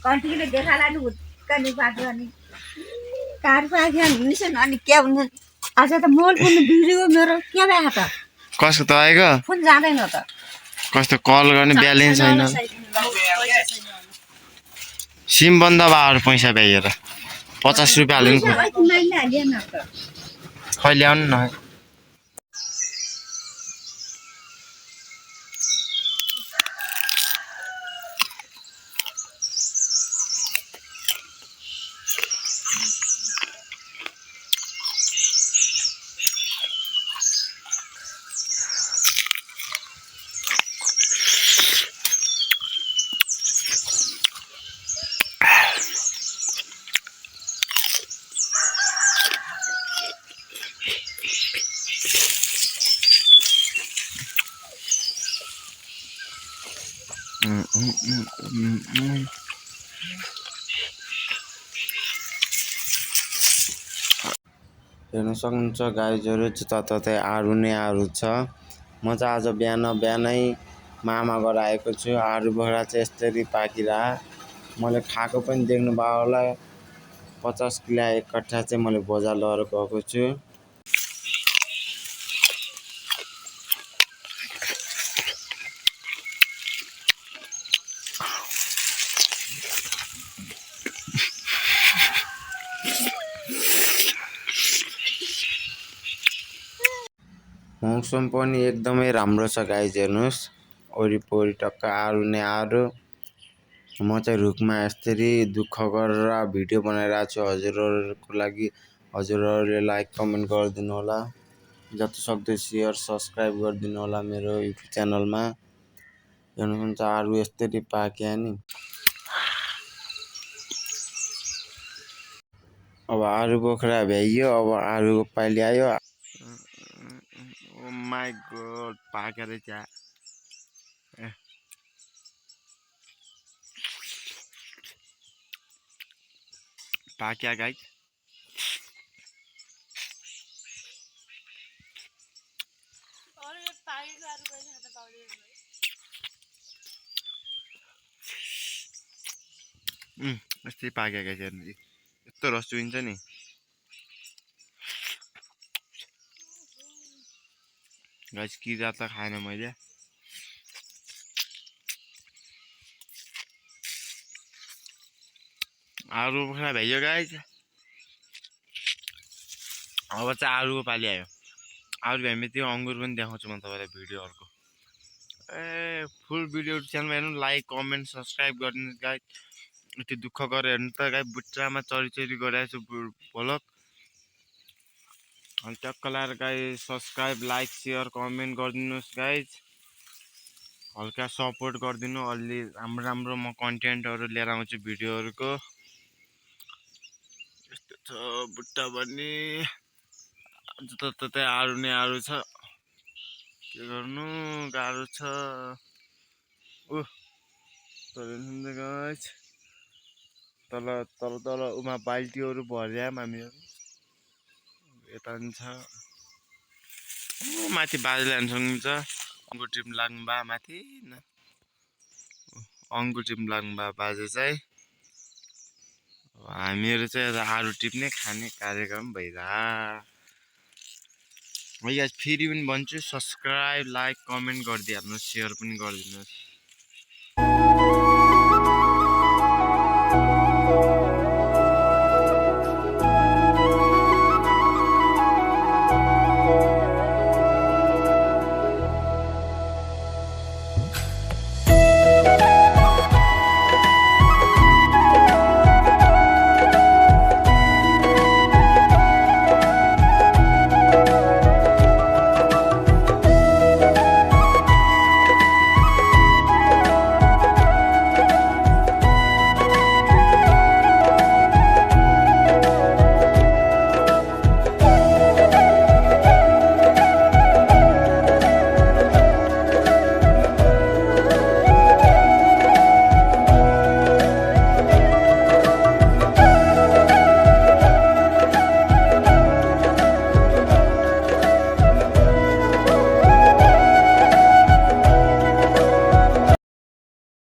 Continue देखा लानु हुत्कनी बाटो अनि कार पाके निसन अनि के भन्नु आज त मोल पुग्नु भिडियो मेरो के भयो त कसको त आएको फोन जाँदैन त कस्तो कल गर्ने ब्यालेन्स छैन सिम बन्द भयो पैसा भ्याएर 50 रुपैयाँ हाल्नु खै ल्याउनु न हेर्न सक्नुहुन्छ गाईजहरू जताततै आरु नै आरु छ म चाहिँ आज बिहानै मामा घर आएको छु आरु बोक्रा चाहिँ यस्तरी पाकिरा मैले खाएको पनि देख्नु भयो होला 50 किलो एक कट्ठा चाहिँ मैले बजार लिएर गएको छु मौसम पनि एकदमै राम्रो छ गाइज हेर्नुस् वरिपरि टक्क आरु नै आरु म चाहिँ रुखमा यस्तरी दुःख गरेर भिडियो बनाइरहेको छु हजुरहरुको लागि हजुरहरुले लाइक कमेन्ट गरिदिनु होला जतिसक्दो शेयर सब्स्क्राइब गरिदिनु होला मेरो युट्युब च्यानलमा हेर्नुहुन्छ आरु यस्तरी पाक्या नि अब आरु बोक्रा भ्याइयो अब आरुको पाली आयो Oh my god, pakai aja. Pakai guys. Mesti pakai guys ini. Itu rostuin nih. Guys किरा त खाएन मैले आरु बोक्रा भ्याइयो गाइस अब चाहिँ आरुको पाली आयो आरु भ्याइमे त्यो अंगुर पनि देखाउँछु म तपाईलाई भिडियो अर्को फुल भिडियो च्यानलमा हेर्नु लाइक कमेन्ट सब्स्क्राइब गर्नु गाइस यति दुःख गरेर हेर्नु त गाइस बुट्टामा चरी गरिरहेछु भलक अनि टक्क लाएर guys subscribe like share comment गरिदिनुस् guys हल्का सपोर्ट गरिदिनु अलि राम्रो म कन्टेन्टहरु लिएर आउँछु भिडियोहरुको यस्तो छ बुट्टा पनि जताततै आरु नै आरु छ के गर्नु गाह्रो छ हेर्नु गाइस तल उमा बाल्टीहरु भर्याम हामीहरु यता नि छ माथि बाजेले हान्सँग छ अंगुर टिप्न लाग्नु बा माथि न अंगुर टिप्न लाग्नु बा बाजे चाहिँ हामीहरु चाहिँ आरु टिप्ने खाने कार्यक्रम भइरा गाइस फेरि पनि भन्छु सब्स्क्राइब लाइक कमेन्ट गरिदिहाल्नुस् शेयर पनि गरिदिनुस्